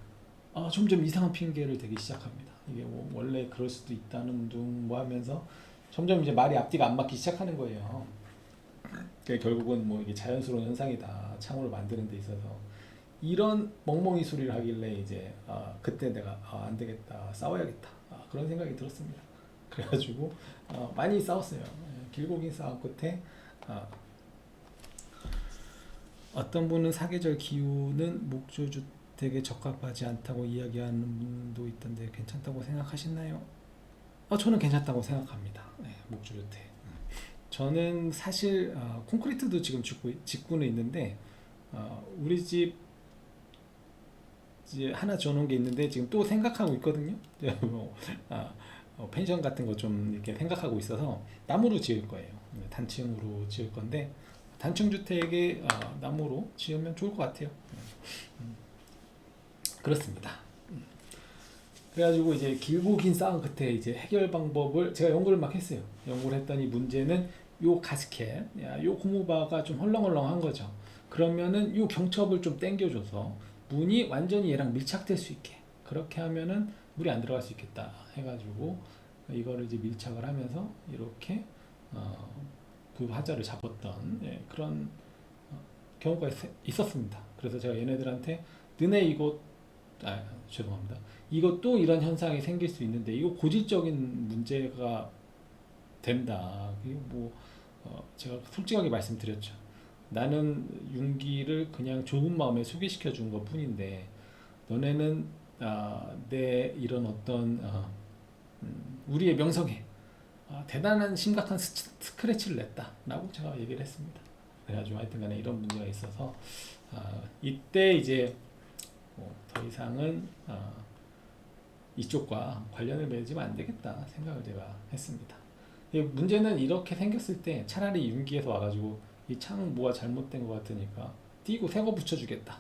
점점 이상한 핑계를 대기 시작합니다. 이게 뭐 원래 그럴 수도 있다는 둥 뭐 하면서 점점 이제 말이 앞뒤가 안 맞기 시작하는 거예요. 그러니까 결국은 뭐 이게 자연스러운 현상이다. 창호를 만드는 데 있어서 이런 멍멍이 소리를 하길래 이제 그때 내가 안 되겠다. 싸워야겠다. 그런 생각이 들었습니다. 그래가지고 많이 싸웠어요. 길고 긴 싸움 끝에 어떤 분은 사계절 기후는 목조주택에 적합하지 않다고 이야기하는 분도 있던데 괜찮다고 생각하시나요? 저는 괜찮다고 생각합니다. 목조주택. 저는 사실 콘크리트도 지금 짓고는 있는데 우리 집 이제 하나 지어놓은 게 있는데 지금 또 생각하고 있거든요. 펜션 같은 거 좀 이렇게 생각하고 있어서 나무로 지을 거예요. 단층으로 지을 건데 단층 주택에 나무로 지으면 좋을 것 같아요. 그렇습니다. 그래가지고 이제 길고 긴 싸움 끝에 이제 해결 방법을 제가 연구를 막 했어요. 연구를 했더니 문제는 요 가스켓, 요 고무바가 좀 헐렁헐렁한 거죠. 그러면은 요 경첩을 좀 당겨줘서 문이 완전히 얘랑 밀착될 수 있게 그렇게 하면은 물이 안 들어갈 수 있겠다 해가지고 이거를 이제 밀착을 하면서 이렇게 그 화자를 잡았던 그런 경우가 있었습니다. 그래서 제가 얘네들한테 너네 이거 죄송합니다. 이것도 이런 현상이 생길 수 있는데 이거 고질적인 문제가 된다. 이거 뭐 제가 솔직하게 말씀드렸죠. 나는 윤기를 그냥 좋은 마음에 소개시켜 준 것 뿐인데 너네는 내 이런 어떤 우리의 명성에 대단한 심각한 스크래치를 냈다라고 제가 얘기를 했습니다. 그래가지고 하여튼간에 이런 문제가 있어서 이때 이제 더 이상은 이쪽과 관련을 맺으면 안 되겠다 생각을 제가 했습니다. 문제는 이렇게 생겼을 때 차라리 윤기에서 와가지고 이 창 뭐가 잘못된 것 같으니까 띄고 새 거 붙여주겠다.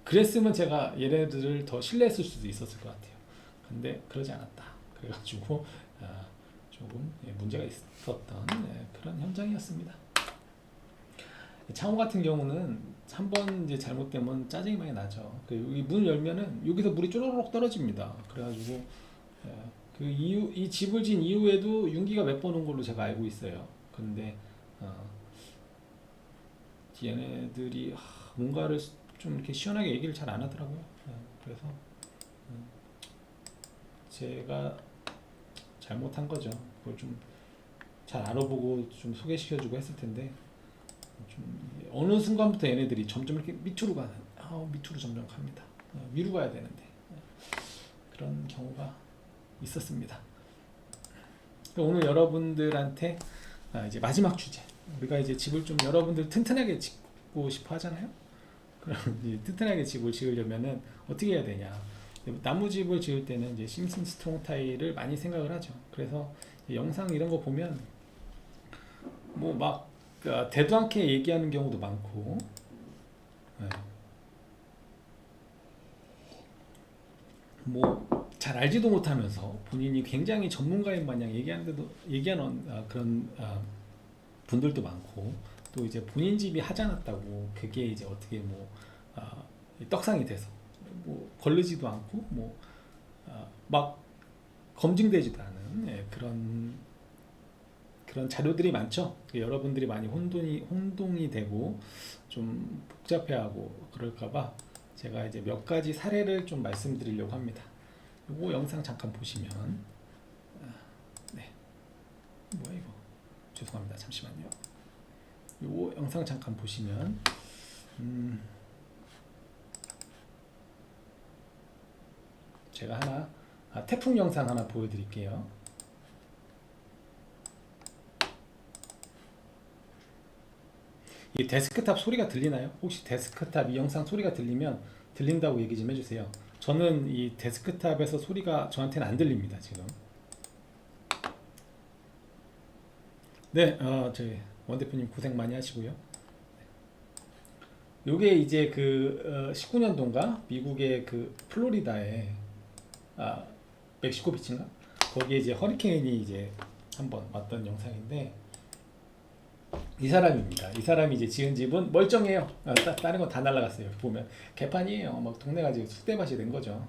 그랬으면 제가 얘네들을 더 신뢰했을 수도 있었을 것 같아요. 근데 그러지 않았다. 그래가지고 조금 문제가 있었던 그런 현장이었습니다. 창호 같은 경우는 한 번 이제 잘못되면 짜증이 많이 나죠. 여기 문 열면은 여기서 물이 쪼르륵 떨어집니다. 그래가지고 그 이후 이 집을 진 이후에도 윤기가 몇 번 온 걸로 제가 알고 있어요. 근데 얘네들이 뭔가를 좀 이렇게 시원하게 얘기를 잘 안 하더라고요. 그래서 제가 잘못한 거죠. 그걸 좀 잘 알아보고 좀 소개시켜주고 했을 텐데 좀 어느 순간부터 얘네들이 점점 이렇게 밑으로 가는 밑으로 점점 갑니다. 위로 가야 되는데 그런 경우가 있었습니다. 오늘 여러분들한테 이제 마지막 주제, 우리가 이제 집을 좀 여러분들 튼튼하게 짓고 싶어 하잖아요. 그럼 이제 튼튼하게 집을 지으려면은 어떻게 해야 되냐? 나무 집을 지을 때는 이제 심슨 스트롱 타일을 많이 생각을 하죠. 그래서 영상 이런 거 보면 뭐 막 대도 않게 얘기하는 경우도 많고, 뭐 잘 알지도 못하면서 본인이 굉장히 전문가인 마냥 얘기하는 그런 분들도 많고, 또 이제 본인 집이 하지 않았다고 그게 이제 어떻게 뭐 떡상이 돼서 뭐 걸리지도 않고 뭐 막 검증되지도 않은 그런 자료들이 많죠. 여러분들이 많이 혼동이 되고 좀 복잡해하고 그럴까봐 제가 이제 몇 가지 사례를 좀 말씀드리려고 합니다. 요거 영상 잠깐 보시면 네, 뭐야 이거, 죄송합니다. 잠시만요. 요거 영상 잠깐 보시면 제가 하나 태풍 영상 하나 보여드릴게요. 이 데스크탑 소리가 들리나요? 혹시 데스크탑 이 영상 소리가 들린다고 얘기 좀 해주세요. 저는 이 데스크탑에서 소리가 저한테는 안 들립니다 지금. 네, 저희 원 대표님 고생 많이 하시고요. 요게 이제 그 19년도인가 미국의 그 플로리다에 멕시코 비치인가 거기에 이제 허리케인이 이제 한번 왔던 영상인데, 이 사람입니다. 이 사람이 이제 지은 집은 멀쩡해요. 다른 건 다 날라갔어요. 보면 개판이에요. 막 동네가 지금 쑥대밭이 된 거죠.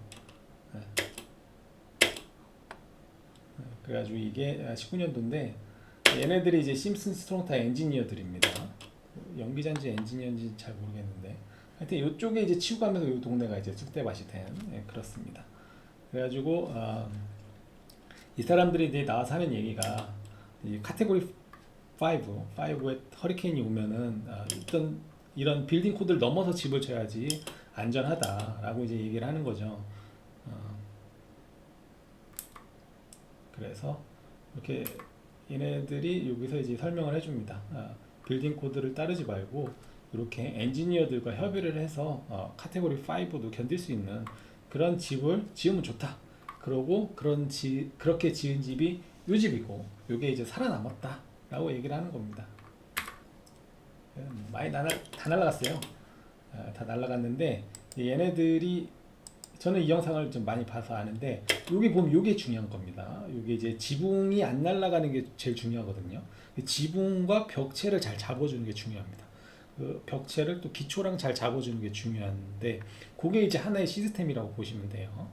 그래가지고 이게 19년도인데 얘네들이 이제 심슨 스트롱타 엔지니어들입니다. 연기자인지 엔지니어인지 잘 모르겠는데 하여튼 이쪽에 이제 치고 가면서 이 동네가 이제 쑥대밭이 된 그렇습니다. 그래가지고 이 사람들이 이제 나와서 하는 얘기가 이 카테고리 5에 허리케인이 오면은 일단 이런 빌딩 코드를 넘어서 집을 쳐야지 안전하다라고 이제 얘기를 하는 거죠. 그래서 이렇게 얘네들이 여기서 이제 설명을 해줍니다. 빌딩 코드를 따르지 말고 이렇게 엔지니어들과 협의를 해서 카테고리 5도 견딜 수 있는 그런 집을 지으면 좋다. 그러고 그렇게 지은 집이 이 집이고 이게 이제 살아남았다 라고 얘기를 하는 겁니다. 많이 다 날라갔어요. 다 날라갔는데 얘네들이, 저는 이 영상을 좀 많이 봐서 아는데 여기 보면 이게 중요한 겁니다. 이게 이제 지붕이 안 날아가는 게 제일 중요하거든요. 지붕과 벽체를 잘 잡아주는 게 중요합니다. 그 벽체를 또 기초랑 잘 잡아주는 게 중요한데 그게 이제 하나의 시스템이라고 보시면 돼요.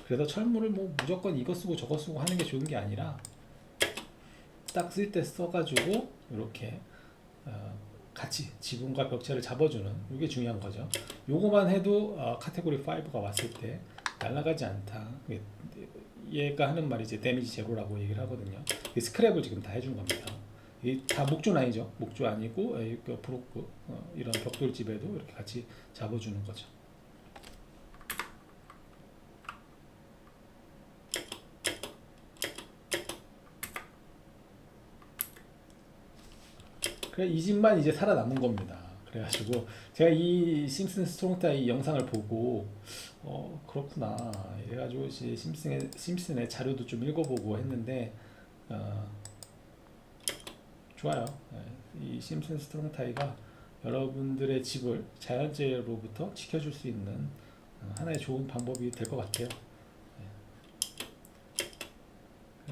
그래서 철물을 뭐 무조건 이거 쓰고 저거 쓰고 하는 게 좋은 게 아니라 딱 쓸 때 써가지고 이렇게 같이 지붕과 벽체를 잡아주는 이게 중요한 거죠. 요거만 해도 카테고리 5가 왔을 때 날아가지 않다. 얘가 하는 말이 이제 데미지 제로라고 얘기를 하거든요. 스크랩을 지금 다 해준 겁니다. 이게 다 목조는 아니죠. 목조 아니고 브로크 이런 벽돌집에도 이렇게 같이 잡아주는 거죠. 그래 이 집만 이제 살아남은 겁니다. 그래가지고 제가 이 심슨 스트롱타이 영상을 보고 그렇구나 이래가지고 이제 심슨의 자료도 좀 읽어보고 했는데 어, 좋아요. 예, 이 심슨 스트롱타이가 여러분들의 집을 자연재해로부터 지켜줄 수 있는 하나의 좋은 방법이 될 것 같아요.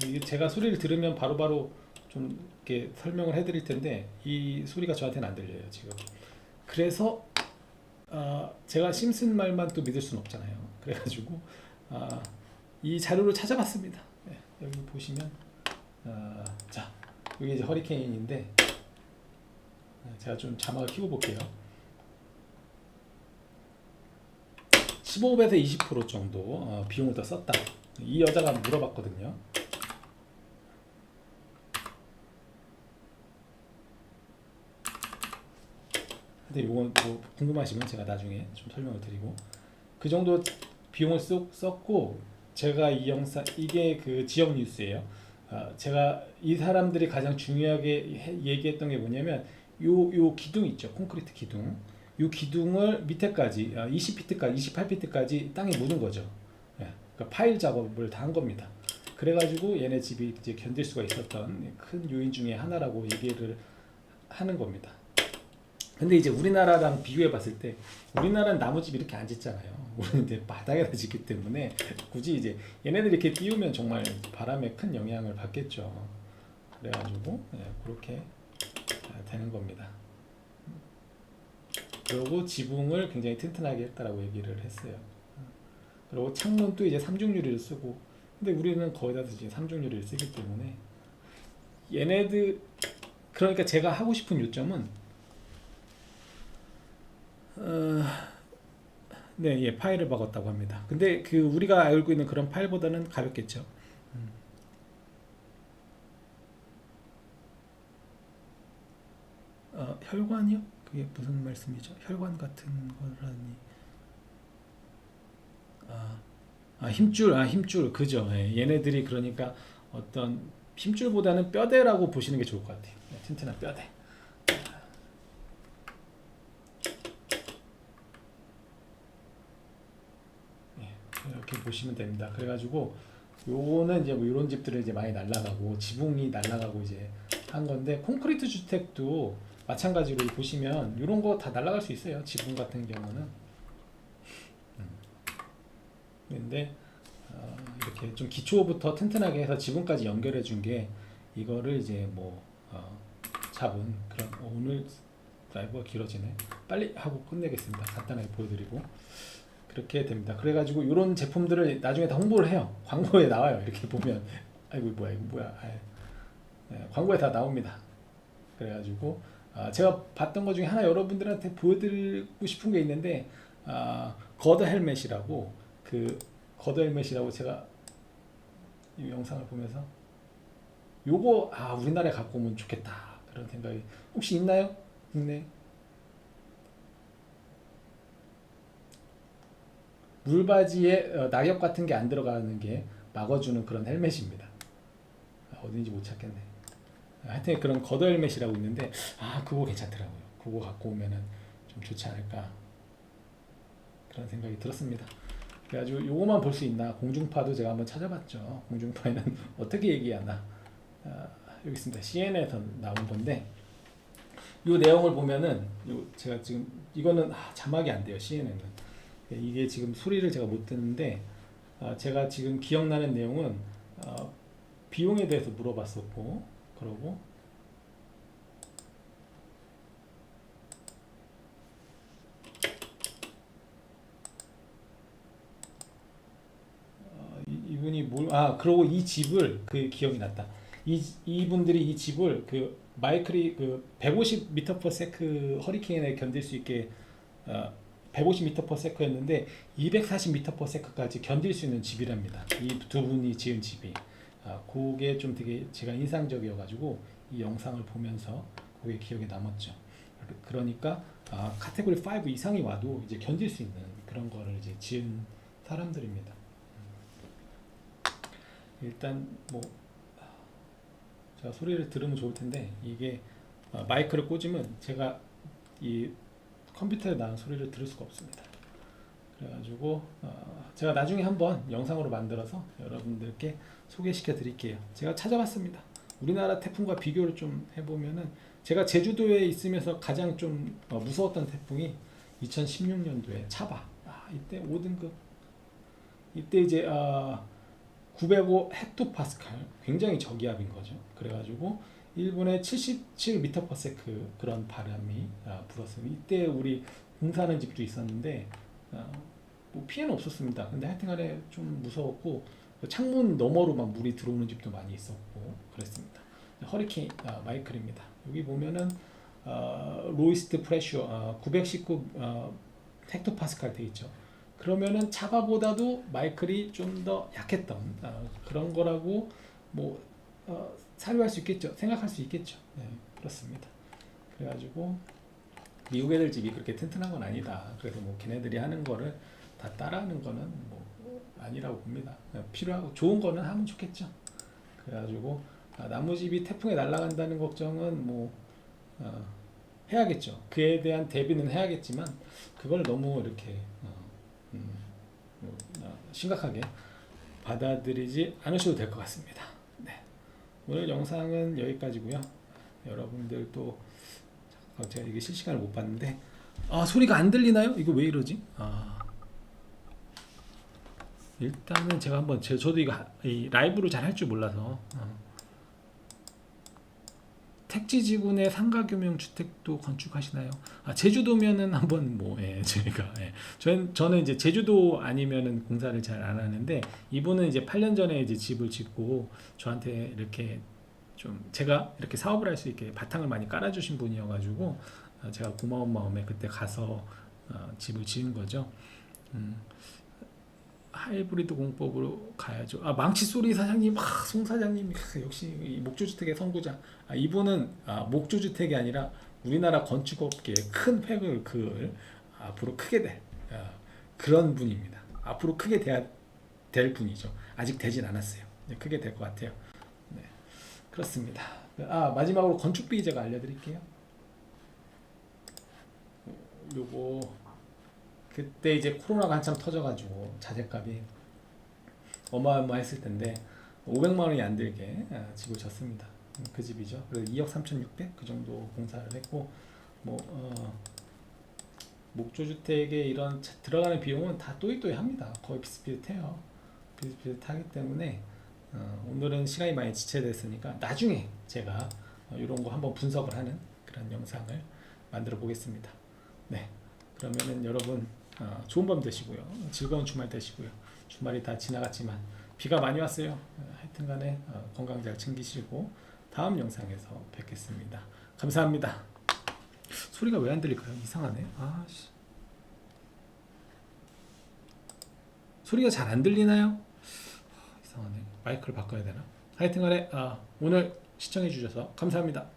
이게 제가 소리를 들으면 바로바로 좀 이렇게 설명을 해드릴 텐데 이 소리가 저한테는 안 들려요 지금. 그래서 제가 심슨 말만 또 믿을 수는 없잖아요. 그래가지고 이 자료를 찾아봤습니다. 네, 여기 보시면 자 여기 이제 허리케인인데 제가 좀 자막을 켜고 볼게요. 15배에서 20% 정도 비용을 더 썼다. 이 여자가 물어봤거든요. 근데 이건 뭐 궁금하시면 제가 나중에 좀 설명을 드리고 그 정도 비용을 썼고 제가 이 영상 이게 그 지역 뉴스예요. 제가 이 사람들이 가장 중요하게 얘기했던 게 뭐냐면 요 기둥 있죠. 콘크리트 기둥. 요 기둥을 밑에까지 20피트까지 28피트까지 땅에 묻은 거죠. 예, 그러니까 파일 작업을 다 한 겁니다. 그래가지고 얘네 집이 이제 견딜 수가 있었던 큰 요인 중에 하나라고 얘기를 하는 겁니다. 근데 이제 우리나라랑 비교해 봤을 때 우리나라는 나무집 이렇게 안 짓잖아요. 우리는 이제 바닥에다 짓기 때문에 굳이 이제 얘네들이 이렇게 띄우면 정말 바람에 큰 영향을 받겠죠. 그래가지고 그렇게 되는 겁니다. 그리고 지붕을 굉장히 튼튼하게 했다라고 얘기를 했어요. 그리고 창문도 이제 삼중 유리를 쓰고 근데 우리는 거의 다 이제 삼중 유리를 쓰기 때문에 얘네들 그러니까 제가 하고 싶은 요점은 네, 예, 파일을 박았다고 합니다. 근데 그 우리가 알고 있는 그런 파일보다는 가볍겠죠. 혈관이요? 그게 무슨 말씀이죠? 혈관 같은 거라니. 힘줄, 그죠? 예, 얘네들이 그러니까 어떤 힘줄보다는 뼈대라고 보시는 게 좋을 것 같아요. 튼튼한 뼈대. 이렇게 보시면 됩니다. 그래가지고 요거는 이제 뭐 이런 집들은 이제 많이 날라가고 지붕이 날라가고 이제 한 건데 콘크리트 주택도 마찬가지로 보시면 이런 거 다 날라갈 수 있어요. 지붕 같은 경우는. 근데 이렇게 좀 기초부터 튼튼하게 해서 지붕까지 연결해 준 게 이거를 이제 뭐 잡은 그런 오늘 라이브가 길어지네. 빨리 하고 끝내겠습니다. 간단하게 보여드리고. 그렇게 됩니다. 그래가지고 이런 제품들을 나중에 다 홍보를 해요. 광고에 나와요. 이렇게 보면 아이고 뭐야 이거 뭐야. 네, 광고에 다 나옵니다. 그래가지고 제가 봤던 것 중에 하나 여러분들한테 보여드리고 싶은 게 있는데 거더 헬멧이라고 그 거더 헬멧이라고 제가 이 영상을 보면서 요거 우리나라에 갖고 오면 좋겠다 그런 생각이 혹시 있나요? 국내? 물바지에 낙엽 같은 게 안 들어가는 게 막아주는 그런 헬멧입니다. 어딘지 못 찾겠네. 하여튼 그런 거더 헬멧이라고 있는데 그거 괜찮더라고요. 그거 갖고 오면은 좀 좋지 않을까 그런 생각이 들었습니다. 그래가지고 요거만 볼 수 있나 공중파도 제가 한번 찾아봤죠. 공중파에는 어떻게 얘기하나 여기 있습니다. CNN에서 나온 건데 요 내용을 보면은 제가 지금 이거는 자막이 안 돼요. CNN은 이게 지금 소리를 제가 못 듣는데 제가 지금 기억나는 내용은 비용에 대해서 물어봤었고 그러고 이분이 그러고 이 집을 그 기억이 났다. 이분들이 이 집을 그 마이클이 그 150m/s 허리케인에 견딜 수 있게 150m/s였는데 240m/s까지 견딜 수 있는 집이랍니다. 이 두 분이 지은 집이. 그게 좀 되게 제가 인상적이어가지고 이 영상을 보면서 그게 기억에 남았죠. 그러니까 카테고리 5 이상이 와도 이제 견딜 수 있는 그런 거를 이제 지은 사람들입니다. 일단 뭐 제가 소리를 들으면 좋을 텐데 이게 마이크를 꽂으면 제가 이 컴퓨터에 나는 소리를 들을 수가 없습니다. 그래가지고 제가 나중에 한번 영상으로 만들어서 여러분들께 소개시켜 드릴게요. 제가 찾아봤습니다. 우리나라 태풍과 비교를 좀 해보면은 제가 제주도에 있으면서 가장 좀 무서웠던 태풍이 2016년도에 차바. 이때 5등급. 이때 이제 905 헥토파스칼, 굉장히 저기압인 거죠. 그래가지고 1분에 77m/s 그런 바람이 불었어요. 이때 우리 공사하는 집도 있었는데 뭐 피해는 없었습니다. 근데 하여튼간에 좀 무서웠고 창문 너머로 막 물이 들어오는 집도 많이 있었고 그랬습니다. 허리케인 마이클입니다. 여기 보면은 로이스트 프레셔 919 헥토파스칼 돼 있죠. 그러면은 차바보다도 마이클이 좀 더 약했던 그런 거라고 뭐 사료할 수 있겠죠. 생각할 수 있겠죠. 네, 그렇습니다. 그래가지고 미국 애들 집이 그렇게 튼튼한 건 아니다. 그래서 뭐 걔네들이 하는 거를 다 따라하는 거는 뭐 아니라고 봅니다. 필요하고 좋은 거는 하면 좋겠죠. 그래가지고 나무집이 태풍에 날아간다는 걱정은 뭐 해야겠죠. 그에 대한 대비는 해야겠지만 그걸 너무 이렇게 심각하게 받아들이지 않으셔도 될 것 같습니다. 네. 오늘 영상은 여기까지고요. 여러분들도 제가 이게 실시간을 못 봤는데 소리가 안 들리나요? 이거 왜 이러지? 일단은 제가 한번 저도 이거 이 라이브로 잘 할 줄 몰라서 택지지구 내 상가규모형 주택도 건축하시나요? 제주도면은 한번 뭐 저희가 저는 이제 제주도 아니면은 공사를 잘 안 하는데 이분은 이제 8년 전에 이제 집을 짓고 저한테 이렇게 좀 제가 이렇게 사업을 할 수 있게 바탕을 많이 깔아주신 분이어가지고 제가 고마운 마음에 그때 가서 집을 지은 거죠. 하이브리드 공법으로 가야죠. 망치소리 사장님, 송 사장님 역시 이 목조주택의 선구자. 이분은 목조주택이 아니라 우리나라 건축업계에 큰 획을 그을 앞으로 크게 될 그런 분입니다. 앞으로 크게 될 분이죠. 아직 되진 않았어요. 크게 될 것 같아요. 네, 그렇습니다. 마지막으로 건축비 제가 알려드릴게요. 요거 그때 이제 코로나가 한참 터져가지고 자재값이 어마어마했을 텐데 500만 원이 안 들게 집을 졌습니다. 그 집이죠. 그래서 2억 3,600 그 정도 공사를 했고 뭐 목조주택에 이런 들어가는 비용은 다 또이또이합니다. 거의 비슷비슷해요. 비슷비슷하기 때문에 오늘은 시간이 많이 지체됐으니까 나중에 제가 이런 거 한번 분석을 하는 그런 영상을 만들어 보겠습니다. 네, 그러면은 여러분 좋은 밤 되시고요. 즐거운 주말 되시고요. 주말이 다 지나갔지만 비가 많이 왔어요. 하여튼간에 건강 잘 챙기시고 다음 영상에서 뵙겠습니다. 감사합니다. 소리가 왜 안 들릴까요? 이상하네. 소리가 잘 안 들리나요? 이상하네. 마이크를 바꿔야 되나? 하여튼간에 오늘 시청해 주셔서 감사합니다.